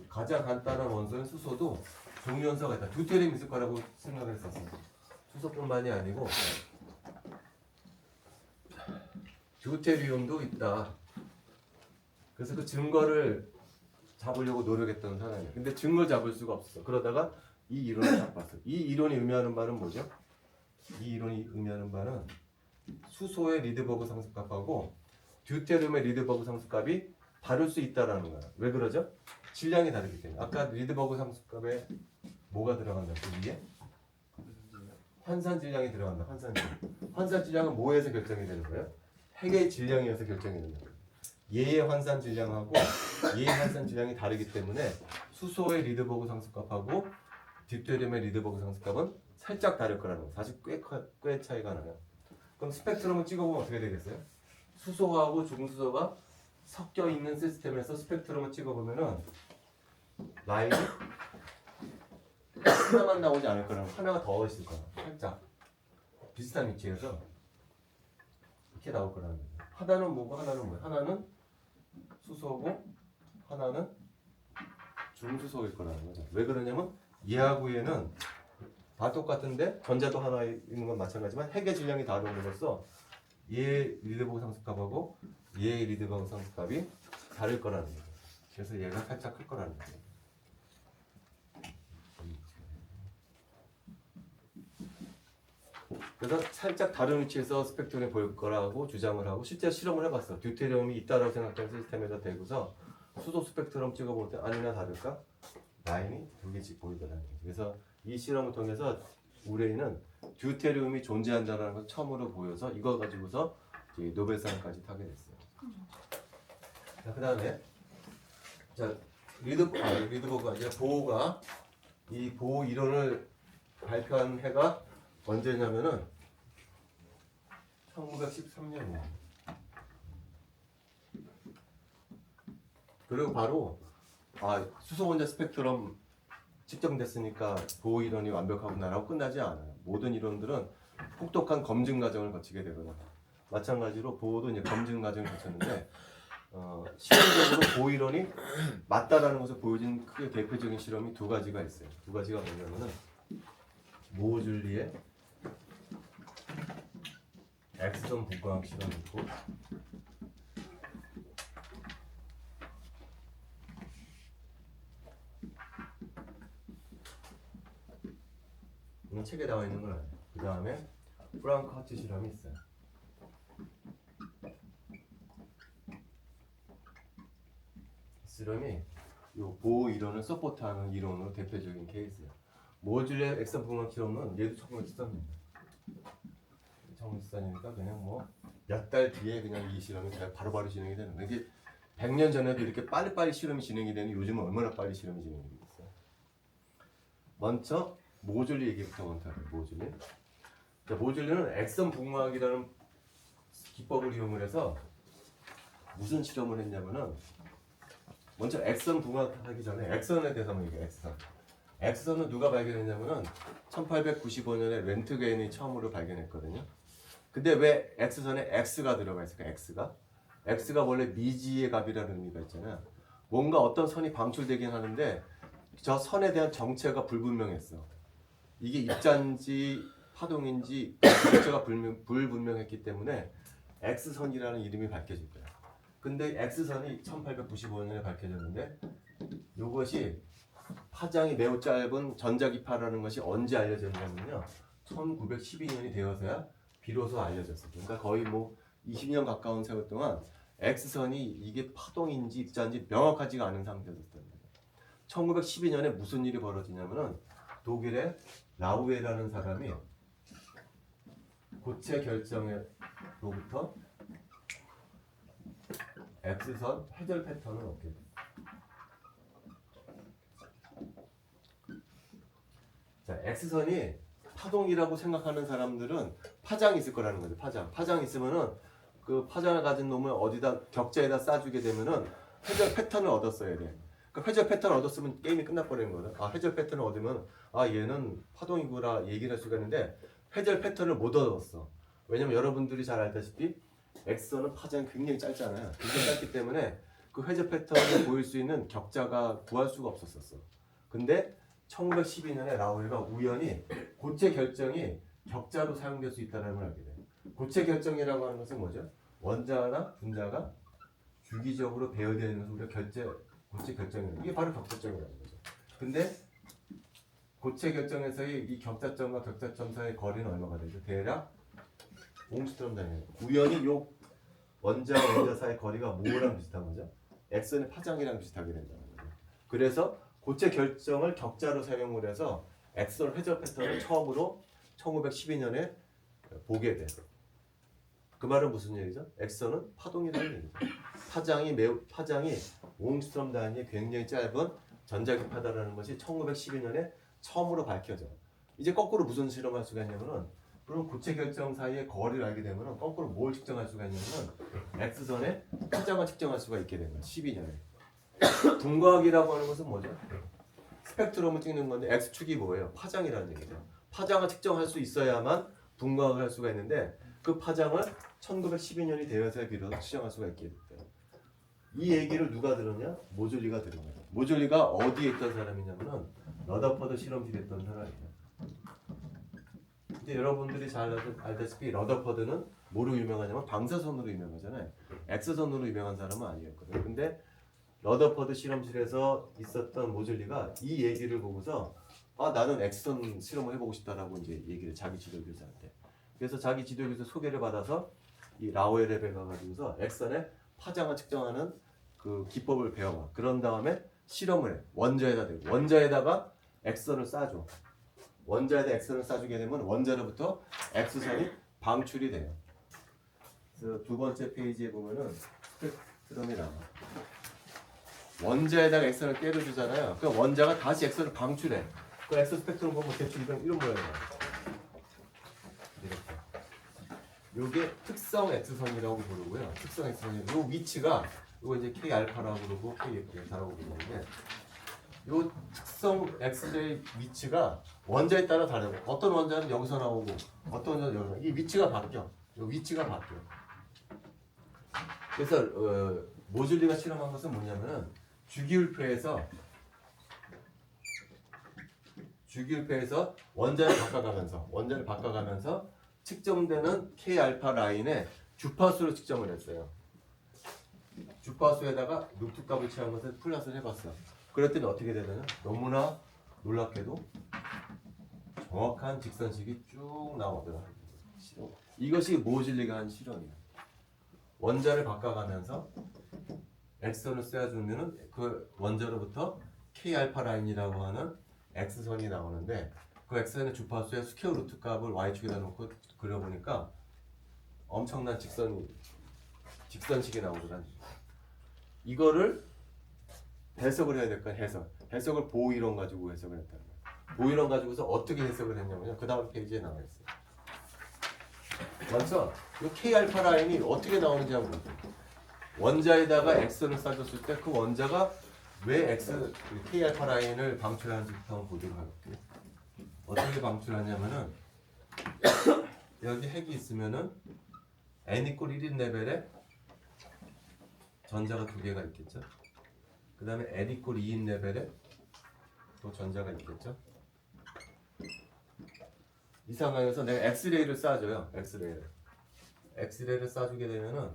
가장 간단한 원소인 수소도 종이원소가 있다. 듀테리움 있을 거라고 생각을 했었어요. 수소뿐만이 아니고 듀테리움도 있다. 그래서 그 증거를 잡으려고 노력했던 사람이에요. 근데 증거를 잡을 수가 없어. 그러다가 이 이론을 딱 봤어. 이 이론이 의미하는 바는 뭐죠? 이 이론이 의미하는 바는 수소의 리드버그 상수값하고 듀테리움의 리드버그 상수값이 다를 수 있다라는 거야. 왜 그러죠? 질량이 다르기 때문에. 아까 리드버그 상수값에 뭐가 들어간다? 그 위에 환산 질량이 들어간다. 환산 질량은 뭐에서 결정이 되는 거예요? 핵의 질량이어서 결정이 된다. 얘의 환산 질량하고 얘의 환산 질량이 다르기 때문에 수소의 리드버그 상수값하고 딥테리움의 리드버그 상수값은 살짝 다를 거라는 거. 사실 꽤 차이가 나요. 그럼 스펙트럼을 찍어보면 어떻게 되겠어요? 수소하고 중수소가 섞여 있는 시스템에서 스펙트럼을 찍어보면은 라인이 하나만 나오지 않을 거라는 거. 하나가 더 있을 거야. 살짝 비슷한 위치에서 이렇게 나올 거라는 거죠. 하나는 뭐고 하나는 뭐야? 하나는 수소고 하나는 중수소일 거라는 거죠. 왜 그러냐면 얘하고 얘는 다 똑같은데 전자도 하나 있는 건 마찬가지지만 핵의 질량이 다름으로써 얘 리드버그 상수값하고 얘 리드버그 상수값이 다를 거라는 거죠. 그래서 얘가 살짝 클 거라는 거죠. 그래서 살짝 다른 위치에서 스펙트럼이 보일 거라고 주장을 하고 실제 실험을 해봤어. 듀테리움이 있다라고 생각하는 시스템에서 대고서 수소 스펙트럼 찍어볼 때 아니나 다를까 라인이 두 개씩 보이더라는 거죠. 그래서 이 실험을 통해서 우레이는 듀테리움이 존재한다는 걸 처음으로 보여서 이거 가지고서 이제 노벨상까지 타게 됐어요. 자, 그다음에 자 리드버그가 아니라 보호가 이 보호 이론을 발표한 해가 언제냐면은 1913년이에요. 그리고 바로 수소 원자 스펙트럼 측정됐으니까 보호 이론이 완벽하구나라고 끝나지 않아요. 모든 이론들은 혹독한 검증 과정을 거치게 되거든요. 마찬가지로 보호도 이제 검증 과정을 거쳤는데 실험적으로 보호 이론이 맞다라는 것을 보여준 크게 대표적인 실험이 두 가지가 있어요. 두 가지가 뭐냐면은 모줄리의 X선 분광학 실험이 있고 이건 책에 나와 있는 건 아니에요. 그 다음에 프랑크 하트 실험이 있어요. 실험이 요 보호 이론을 서포트하는 이론으로 대표적인 케이스예요. 모줄리의 X선 분광학 실험은 얘도 1913년이에요. 1914년이니까 그냥 뭐 몇 달 뒤에 그냥 이 실험이 바로바로 진행이 되는 거예요. 이게 100년 전에도 이렇게 빨리빨리 실험이 진행이 되는 요즘은 얼마나 빨리 실험이 진행이 되겠어요. 먼저 모줄리 얘기부터 먼저 해요. 모줄리. 자, 모줄리는 X선 분광학이라는 기법을 이용을 해서 무슨 실험을 했냐면은 먼저 X선 분광학 하기 전에 X선에 대해서 한번 얘기해요. X선. X선은 누가 발견했냐면은 1895년에 렌트겐이 처음으로 발견했거든요. 근데 왜 X선에 X가 들어가 있을까? X가 원래 미지의 값이라는 의미가 있잖아요. 뭔가 어떤 선이 방출되긴 하는데 저 선에 대한 정체가 불분명했어. 이게 입자인지 파동인지 정체가 불분명했기 때문에 X선이라는 이름이 밝혀질 거야. 근데 X선이 1895년에 밝혀졌는데 이것이 파장이 매우 짧은 전자기파라는 것이 언제 알려졌냐면요. 1912년이 되어서야 비로소 알려졌어요. 그러니까 거의 뭐 20년 가까운 세월 동안 X선이 이게 파동인지 입자인지 명확하지가 않은 상태였단 말이에요. 1912년에 무슨 일이 벌어지냐면은 독일의 라우에라는 사람이 고체 결정으로부터 X선 회절 패턴을 얻게 돼요. 자, X선이 파동이라고 생각하는 사람들은 파장이 있을 거라는 거죠. 파장 있으면은 그 파장을 가진 놈을 어디다 격자에다 쏴주게 되면은 회절 패턴을 얻었어야 돼. 그 회절 패턴을 얻었으면 게임이 끝나버리는 거거든. 회절 패턴을 얻으면 얘는 파동이구나 얘기를 할 수가 있는데 회절 패턴을 못 얻었어. 왜냐면 여러분들이 잘 알다시피 X선은 파장이 굉장히 짧잖아요. 굉장히 짧기 때문에 그 회절 패턴을 보일 수 있는 격자가 구할 수가 없었어. 근데 1912년에 라우에가 우연히 고체 결정이 격자로 사용될 수 있다는 걸 알게 돼요. 고체 결정이라고 하는 것은 뭐죠? 원자나 분자가 주기적으로 배열되어 있는 우리가 고체 결정이에요. 이게 바로 격자점이라는 거죠. 근데 고체 결정에서의 이 격자점과 격자점 사이의 거리는 얼마가 되죠? 대략 옹스트롬 단위예요. 우연히 요 원자 사이의 거리가 뭐랑 비슷한 거죠? X선의 파장이랑 비슷하게 된다는 거죠. 그래서 고체 결정을 격자로 사용을 해서 X선 회절 패턴을 처음으로 1912년에 보게 돼. 그 말은 무슨 얘기죠? X선은 파동이라는 얘기죠. 파장이 옹스트럼 단위의 굉장히 짧은 전자기파다라는 것이 1912년에 처음으로 밝혀져. 이제 거꾸로 무슨 실험할 수가 있냐면은 그럼 고체 결정 사이의 거리를 알게 되면은 거꾸로 뭘 측정할 수가 있냐면은 X선의 파장을 측정할 수가 있게 된 거야. 12년에. 분광학이라고 하는 것은 뭐죠? 스펙트럼을 찍는 건데 X축이 뭐예요? 파장이라는 얘기죠. 파장을 측정할 수 있어야만 분광학을 할 수가 있는데 그 파장을 1912년이 되어서야 비로소 측정할 수가 있게 됐대요. 이 얘기를 누가 들었냐? 모졸리가 들은 거예요. 모졸리가 어디에 있던 사람이냐면은 러더퍼드 실험실에 있던 사람이에요. 이제 여러분들이 잘 알다시피 러더퍼드는 뭐로 유명하냐면 방사선으로 유명하잖아요. X선으로 유명한 사람은 아니었거든요. 근데 러더퍼드 실험실에서 있었던 모즐리가 이 얘기를 보고서 나는 X선 실험을 해보고 싶다라고 이제 얘기를 자기 지도교사한테. 그래서 자기 지도교사 소개를 받아서 이 라오엘랩에 가가지고서 X선의 파장을 측정하는 그 기법을 배워봐. 그런 다음에 실험을 해. 원자에다 대고 원자에다가 X선을 쏴줘. 원자에다 X선을 쏴주게 되면 원자로부터 X선이 방출이 돼요. 그래서 두 번째 페이지에 보면은 스펙트럼이 나와. 원자에다가 X선을 때려주잖아요. 그럼 원자가 다시 X선을 방출해. 그 X 스펙트럼 보면 대충 이런 모양이에요. 이렇게. 요게 특성 X선이라고 부르고요. 특성 X선이 요 위치가 이거 이제 K 알파라고 부르고 K 베타라고 부르는데 요 특성 X의 위치가 원자에 따라 다르고 어떤 원자는 여기서 나오고 어떤 원자는 여기서 이 위치가 바뀌어. 요 위치가 바뀌어. 그래서 모즐리가 실험한 것은 뭐냐면은 주기율표에서 원자를 바꿔가면서 측정되는 K 알파 라인의 주파수를 측정을 했어요. 주파수에다가 루트 값을 취한 것을 플러스를 해봤어. 그랬더니 어떻게 되느냐? 너무나 놀랍게도 정확한 직선식이 쭉 나오더라. 이것이 모즐리가 한 실험이야. 원자를 바꿔가면서 X선을 쏘아주면은 그 원자로부터 K 알파 라인이라고 하는 X선이 나오는데 그 X선의 주파수의 스퀘어 루트 값을 Y축에다 놓고 그려보니까 엄청난 직선식이 나오더라. 이거를 해석을 해야 될 거야. 해석을 보이론 가지고 해석을 했다는 거야. 보이론 가지고서 어떻게 해석을 했냐면요. 그 다음 페이지에 나와 있어요. 먼저 이 K 알파 라인이 어떻게 나오는지 한번 볼게요. 원자에다가 X선을 쏴줬을 때 그 원자가 왜 K 알파 라인을 방출하는지부터 한번 보도록 할게요. 어떻게 방출하냐면은 여기 핵이 있으면은 n = 1인 레벨에 전자가 두 개가 있겠죠. 그 다음에 n = 2인 레벨에 또 전자가 있겠죠. 이 상황에서 내가 엑스레이를 쏴줘요. 엑스레이를 쏴주게 되면은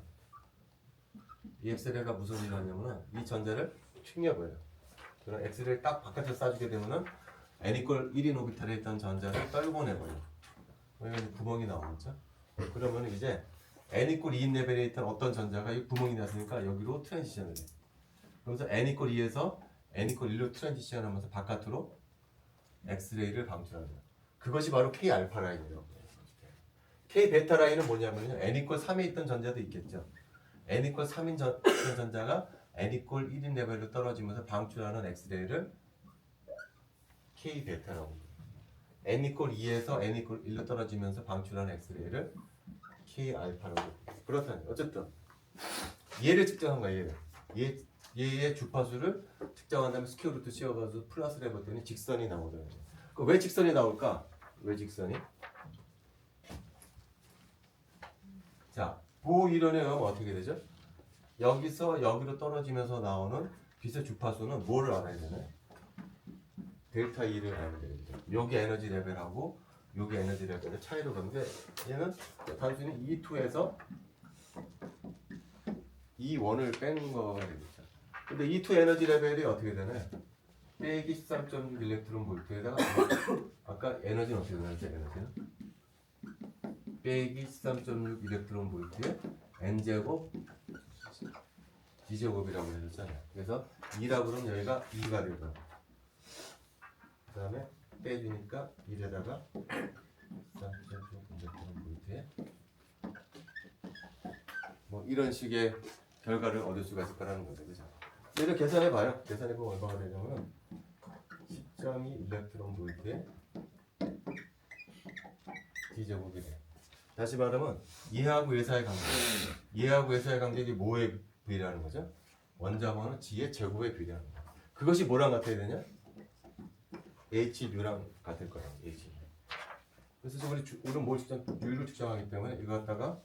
이 엑스레이가 무슨 일을 하냐면은 이 전자를 튕겨버려요. 그럼 엑스레이를 딱 바깥에 쏴주게 되면은 n = 1인 오비탈에 있던 전자를 떨궈내버려요. 왜냐면 구멍이 나오겠죠. 그러면 이제 n = 2인 레벨에 있던 어떤 전자가 이 구멍이 났으니까 여기로 트랜지션을 해. 그래서 n = 2에서 n = 1로 트랜지션 하면서 바깥으로 엑스레이를 방출합니다. 그것이 바로 K 알파 라인이에요. K 베타 라인은 뭐냐면요. n = 3에 있던 전자도 있겠죠. n = 3인 전자가 n = 1인 레벨로 떨어지면서 방출하는 엑스레이를 K 베타라고 합니다. n = 2에서 n = 1로 떨어지면서 방출하는 엑스레이를 K 알파라고 합니다. 그렇다니 어쨌든 얘를 측정한 거야. 얘의 주파수를 측정한 다음에 스퀘어 루트 씌워가지고 플러스를 해봤더니 직선이 나오더라고요. 왜 직선이 나올까? 왜 직선이? 자, 보호 이론에 의하면 어떻게 되죠? 여기서 여기로 떨어지면서 나오는 빛의 주파수는 뭐를 알아야 되나요? 델타 E를 알아야 됩니다. 여기 에너지 레벨하고 여기 에너지 레벨의 차이로 보는데 얘는 단순히 E2에서 E1을 빼는 거가 되겠죠. 근데 E2 에너지 레벨이 어떻게 되나요? 빼기 13.6 일렉트론 볼트에다가 아까 에너지는 어떻게 되나요? 에너지는 빼기 13.6 일렉트론 볼트에 n제곱 d제곱이라고 해줬잖아요. 그래서 2라고 그러면 여기가 2가 되고 그 다음에 빼주니까 1에다가 13.6 일렉트론 볼트에 뭐 이런 식의 결과를 얻을 수가 있을 거라는 거죠. 그죠? 얘를 계산해 봐요. 계산해 보면 얼마가 되냐면 10.2 일렉트론 볼트에 D제곱이 돼. 다시 말하면 얘하고 얘사의 관계. 얘하고 얘사의 관계가 뭐에 비례하는 거죠? 원자번호 G의 제곱에 비례하는 거. 그것이 뭐랑 같아야 되냐? HU랑 같을 거라고. HU. 그래서 우리는 뭘 측정? U를 측정하기 때문에 이거 갖다가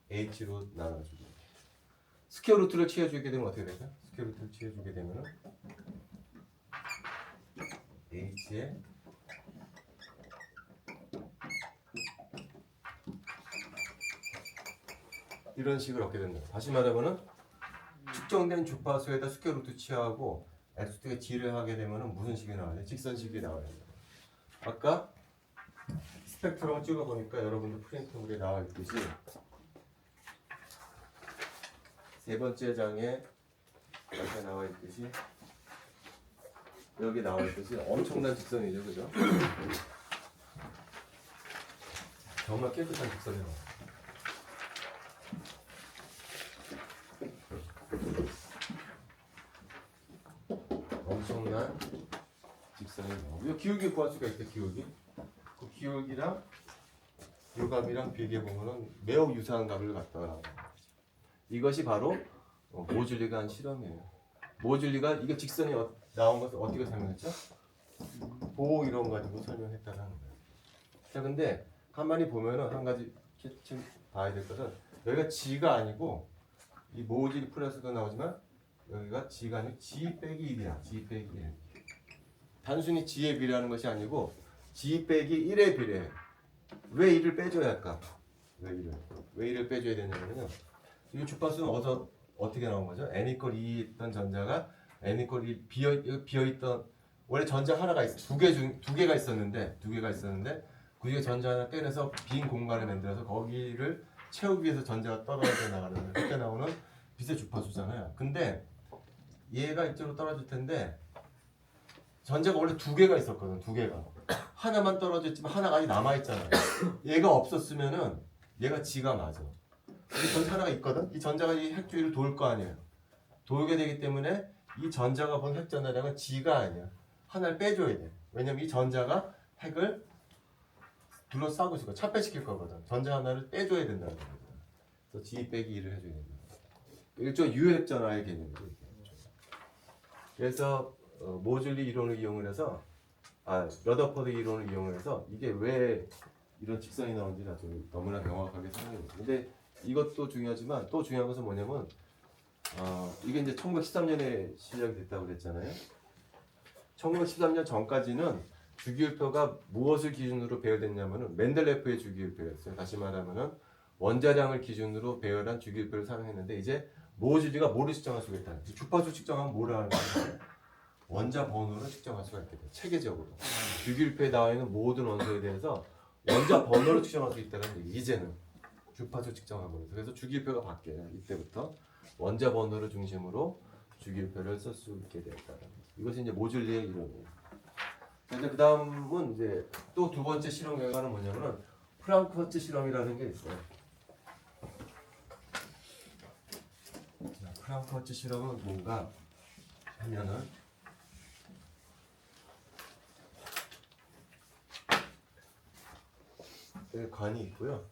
H로 나눠주고 스퀘어 루트를 취해주게 되면 어떻게 되죠? 스퀘어 루트를 취해주게 되면 H에 이런 식을 얻게 된다. 다시 말하면은 측정된 주파수에다 스퀘어 루트 취하고 X축에 G를 하게 되면은 무슨 식이 나와요? 직선식이 나와요. 아까 스펙트럼을 찍어보니까 여러분들 프린트물에 나와 있듯이 세 번째 장에 이렇게 나와 있듯이 여기 나와 있듯이 엄청난 직선이죠, 그죠? 정말 깨끗한 직선이 나와요. 엄청난 직선이 나오고 이 기울기 구할 수가 있대. 기울기. 그 기울기랑 이 값이랑 비교해 보면은 매우 유사한 값을 갖다가 나와요. 이것이 바로 모줄리가 한 실험이에요. 모줄리가 이게 직선이 나온 것을 어떻게 설명했죠? 보호 이론 가지고 설명했다는 거예요. 자, 근데 가만히 보면은 한 가지 지금 봐야 될 것은 여기가 G가 아니고 이 모줄리 플러스가 나오지만 여기가 G가 아니고 G 빼기 1이야. G 빼기 1. 단순히 G에 비례하는 것이 아니고 G 빼기 1에 비례해. 왜 1을 빼줘야 할까? 왜 1을 빼줘야 되냐면요. 이 주파수는 어떻게 나온 거죠? n 이퀄 2 있던 전자가 n 이퀄 1 비어있던 원래 전자 하나가 두 개가 있었는데 그 중에 전자 하나 떼내서 빈 공간을 만들어서 거기를 채우기 위해서 전자가 떨어져 나가는 그때 나오는 빛의 주파수잖아요. 근데 얘가 이쪽으로 떨어질 텐데 전자가 원래 두 개가 있었거든. 두 개가 하나만 떨어져 있지만 하나가 아직 남아 있잖아요. 얘가 없었으면은 얘가 G가 맞아. 이 전자 하나가 있거든. 이 전자가 이 핵 주위를 돌 거 아니에요. 돌게 되기 때문에 이 전자가 본 핵 전하량은 G가 아니야. 하나를 빼줘야 돼. 왜냐면 이 전자가 핵을 둘러싸고 있을 거야. 차폐시킬 거거든. 전자 하나를 빼줘야 된다는 거죠. 그래서 G 빼기 1을 해줘야 된다. 일종의 유핵 전하의 개념이죠. 그래서 모줄리 이론을 이용을 해서 러더퍼드 이론을 이용을 해서 이게 왜 이런 직선이 나오는지 아주 너무나 명확하게 설명해요. 근데 이것도 중요하지만 또 중요한 것은 뭐냐면 이게 이제 1913년에 시작이 됐다고 그랬잖아요. 1913년 전까지는 주기율표가 무엇을 기준으로 배열됐냐면은 멘델레프의 주기율표였어요. 다시 말하면은 원자량을 기준으로 배열한 주기율표를 사용했는데 이제 모줄리가 뭐를 측정할 수가 있다. 주파수 측정하면 뭐를 하는 거예요? 원자 번호를 측정할 수가 있게 돼요. 체계적으로 주기율표에 나와 있는 모든 원소에 대해서 원자 번호를 측정할 수 있다는 얘기. 이제는 주파수 측정하고 그래서 주기율표가 바뀌어요. 이때부터 원자 번호를 중심으로 주기율표를 쓸 수 있게 됐다는 거죠. 이것이 이제 모줄리의 이론이에요. 이제 그 다음은 이제 또 두 번째 실험 결과는 뭐냐면은 프랑크퍼트 실험이라는 게 있어요. 자, 프랑크퍼트 실험은 뭔가 하면은 여기 관이 있고요.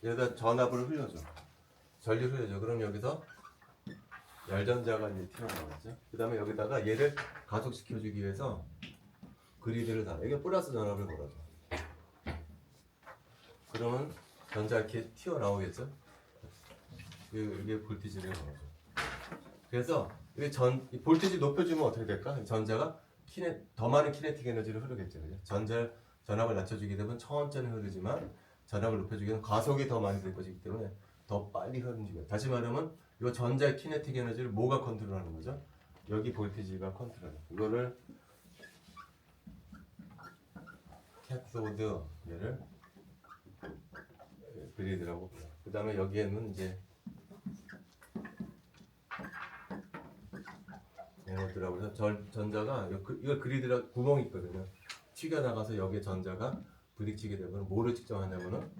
여기다 전압을 흘려줘. 전류를 흘려줘. 그럼 여기서 열전자가 이제 튀어나오죠. 그 다음에 여기다가 얘를 가속시켜주기 위해서 그리드를 다. 이게 플러스 전압을 걸어줘. 그러면 전자 이렇게 튀어나오겠죠? 이게 볼티지를 걸어줘. 그래서 이 볼티지 높여주면 어떻게 될까? 전자가 더 많은 키네틱 에너지를 흐르겠죠. 전압을 낮춰주게 되면 천천히 흐르지만 전압을 높여주게 되면 가속이 더 많이 될 것이기 때문에 더 빨리 흐르는. 다시 말하면 이 전자의 키네틱 에너지를 뭐가 컨트롤하는 거죠? 여기 볼티지가 컨트롤해요. 이거를 캐소드 얘를 그리드라고 불러요. 그 다음에 여기에는 이제 에너드라고 해서 전자가 이거 그리드라 구멍이 있거든요. 튀겨나가서 여기에 전자가 부딪히게 되면 뭐를 측정하냐면은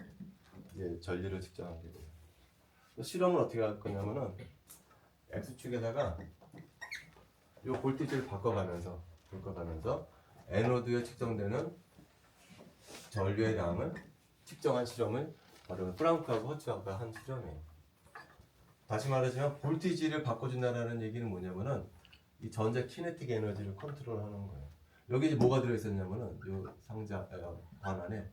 이제 전류를 측정하게 돼요. 실험을 어떻게 할 거냐면은 X축에다가 요 볼티지를 바꿔가면서 에노드에 측정되는 전류의 양을 측정한 실험을 바로 프랑크하고 허츠하고 한 실험이에요. 다시 말하자면 볼티지를 바꿔준다는 얘기는 뭐냐면은 이 전자 키네틱 에너지를 컨트롤하는 거예요. 여기 이제 뭐가 들어있었냐면은 요 상자 관 안에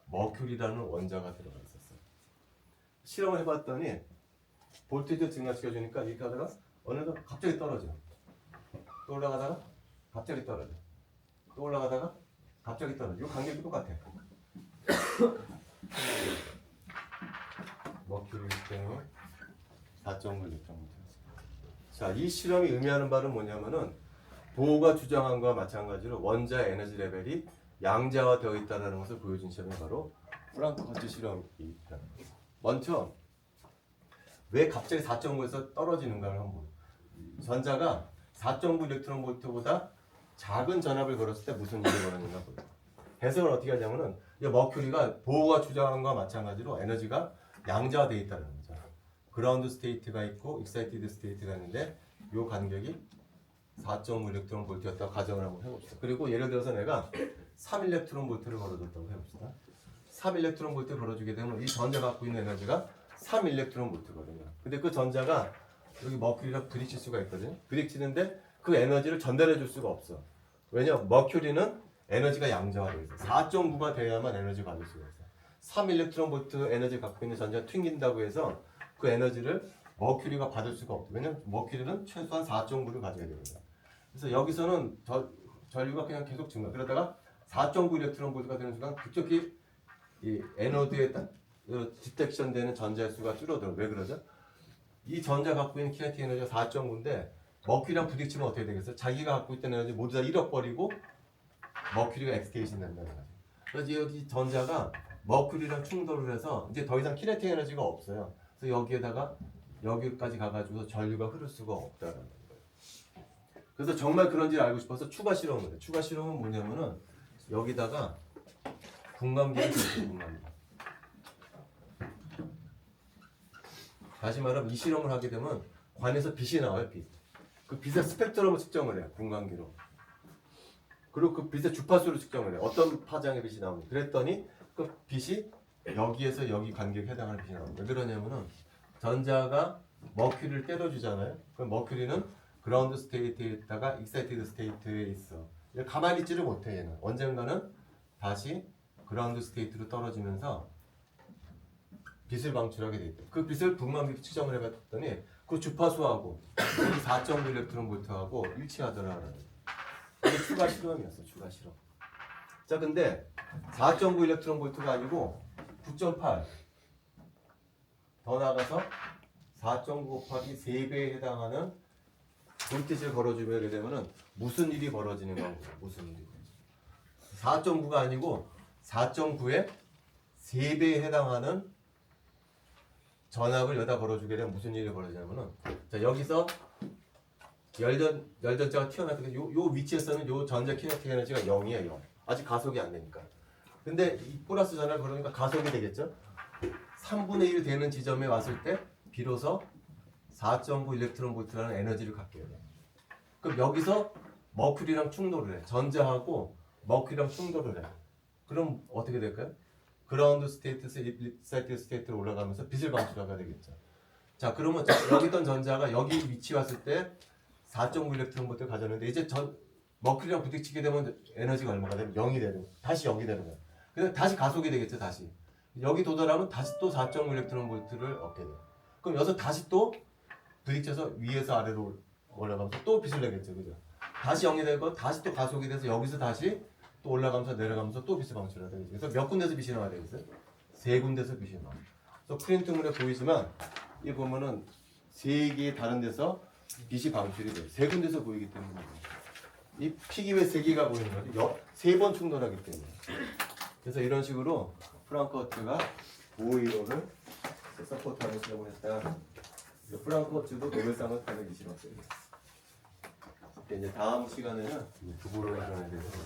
머큐리라는 원자가 들어가 있었어요. 실험을 해봤더니 볼티지를 증가시켜주니까 이렇게 하다가 어느 날 갑자기 떨어져. 또 올라가다가 갑자기 떨어져. 또 올라가다가 갑자기 떨어져. 이 간격이 똑같아. 머큐리 때문에 4.9 자, 이 실험이 의미하는 바는 뭐냐면은 보호가 주장한 것과 마찬가지로 원자의 에너지 레벨이 양자화되어 있다는 것을 보여준 실험이 바로 프랑크 허츠 실험입니다. 먼저 왜 갑자기 4.9에서 떨어지는가를 한번 전자가 4.9 일렉트론 볼트보다 작은 전압을 걸었을 때 무슨 일이 벌어지나 보여요. 해석을 어떻게 하냐면은 이 머큐리가 보호가 주장한 것과 마찬가지로 에너지가 양자화되어 있다는 거죠. 그라운드 스테이트가 있고 익사이티드 스테이트가 있는데 이 간격이 4.5 일렉트론 볼트였다고 가정을 한번 해봅시다. 그리고 예를 들어서 내가 3 일렉트론 볼트를 걸어줬다고 해봅시다. 3 일렉트론 볼트를 걸어주게 되면 이 전자가 갖고 있는 에너지가 3 일렉트론 볼트거든요. 근데 그 전자가 여기 머큐리랑 부딪힐 수가 있거든요. 부딪히는데 그 에너지를 전달해 줄 수가 없어. 왜냐? 머큐리는 에너지가 양자화되어 있어. 4.9가 돼야만 에너지를 받을 수가 있어. 3 일렉트론 볼트 에너지를 갖고 있는 전자가 튕긴다고 해서 그 에너지를 머큐리가 받을 수가 없어. 왜냐면 머큐리는 최소한 4.9를 가져야 되거든요. 그래서 여기서는 전류가 그냥 계속 증가. 그러다가 4.9 일렉트론 볼트가 되는 순간 그쪽이 이 에노드에 디텍션 되는 전자의 수가 줄어들어. 왜 그러죠? 이 전자 갖고 있는 키네틱 에너지가 4.9인데 머큐리랑 부딪히면 어떻게 되겠어요? 자기가 갖고 있던 에너지 모두 다 잃어버리고 머큐리가 엑스테이션 된다는 거죠. 그래서 여기 전자가 머큐리랑 충돌을 해서 이제 더 이상 키네틱 에너지가 없어요. 그래서 여기에다가 여기까지 가가지고 전류가 흐를 수가 없다는 거예요. 그래서 정말 그런지 알고 싶어서 추가 실험을 해요. 추가 실험은 뭐냐면은 여기다가 분광기를 줬어요. 분광기. 다시 말하면 이 실험을 하게 되면 관에서 빛이 나와요. 빛. 그 빛의 스펙트럼을 측정을 해요. 분광기로. 그리고 그 빛의 주파수를 측정을 해요. 어떤 파장의 빛이 나오는지. 그랬더니 그 빛이 여기에서 여기 간격에 해당하는 빛이 나옵니다. 왜 그러냐면은 전자가 머큐리를 때려주잖아요. 그럼 머큐리는 그라운드 스테이트에 있다가 익사이티드 스테이트에 있어. 가만히 있지를 못해 얘는. 언젠가는 다시 그라운드 스테이트로 떨어지면서 빛을 방출하게 돼 있다. 그 빛을 분광기 측정을 해봤더니 그 주파수하고 4.9 일렉트론 볼트하고 일치하더라고요. 이게 추가 실험이었어. 추가 실험. 자, 근데 4.9 일렉트론 볼트가 아니고 9.8 더 나가서 4.9 곱하기 3배에 해당하는 볼티지를 걸어주게 되면은 무슨 일이 벌어지는 거고 무슨 일이 4.9가 아니고 4.9에 3배에 해당하는 전압을 여기다 걸어주게 되면 무슨 일이 벌어지냐면은 자, 여기서 열전자가 튀어나올 때 요 위치에서는 요 전자 키네틱 에너지가 0이에요. 아직 가속이 안 되니까. 근데 이 플러스 전압을 걸으니까 가속이 되겠죠? 3분의 1 되는 지점에 왔을 때 비로소 4.9 일렉트론 볼트라는 에너지를 갖게 돼요. 그럼 여기서 머큐리랑 충돌을 해. 전자하고 머큐리랑 충돌을 해. 그럼 어떻게 될까요? 그라운드 스테이트에서 익사이티드 스테이트로 올라가면서 빛을 방출하게 되겠죠. 자, 그러면 여기 있던 전자가 여기 위치 왔을 때 4.9 일렉트론 볼트를 가졌는데 이제 머큐리랑 부딪히게 되면 에너지가 얼마가 되면 0이 되는 거예요. 다시 0이 되는 거예요. 그래서 다시 가속이 되겠죠. 다시. 여기 도달하면 다시 또 4.9 일렉트론 볼트를 얻게 돼요. 그럼 여기서 다시 또 부딪혀서 위에서 아래로 올라가면서 또 빛을 내겠죠. 그죠? 다시 0이 되고 다시 또 가속이 돼서 여기서 다시 또 올라가면서 내려가면서 또 빛을 방출해야 되겠죠. 그래서 몇 군데서 빛이 나와야 되겠어요? 3군데서 빛이 나와요. 그래서 프린트물에 보이지만 이 보면은 3개의 다른 데서 빛이 방출이 돼요. 3군데서 보이기 때문에 이 픽이 왜 3개가 보이는 거죠? 3번 충돌하기 때문에. 그래서 이런 식으로 프랑크 허츠가 보호이론을 서포트하는 실험을 했다. 프랑크 허츠도 노벨상을 받은 이 실험이었어요. 이제 다음 시간에는 두보론에 대해서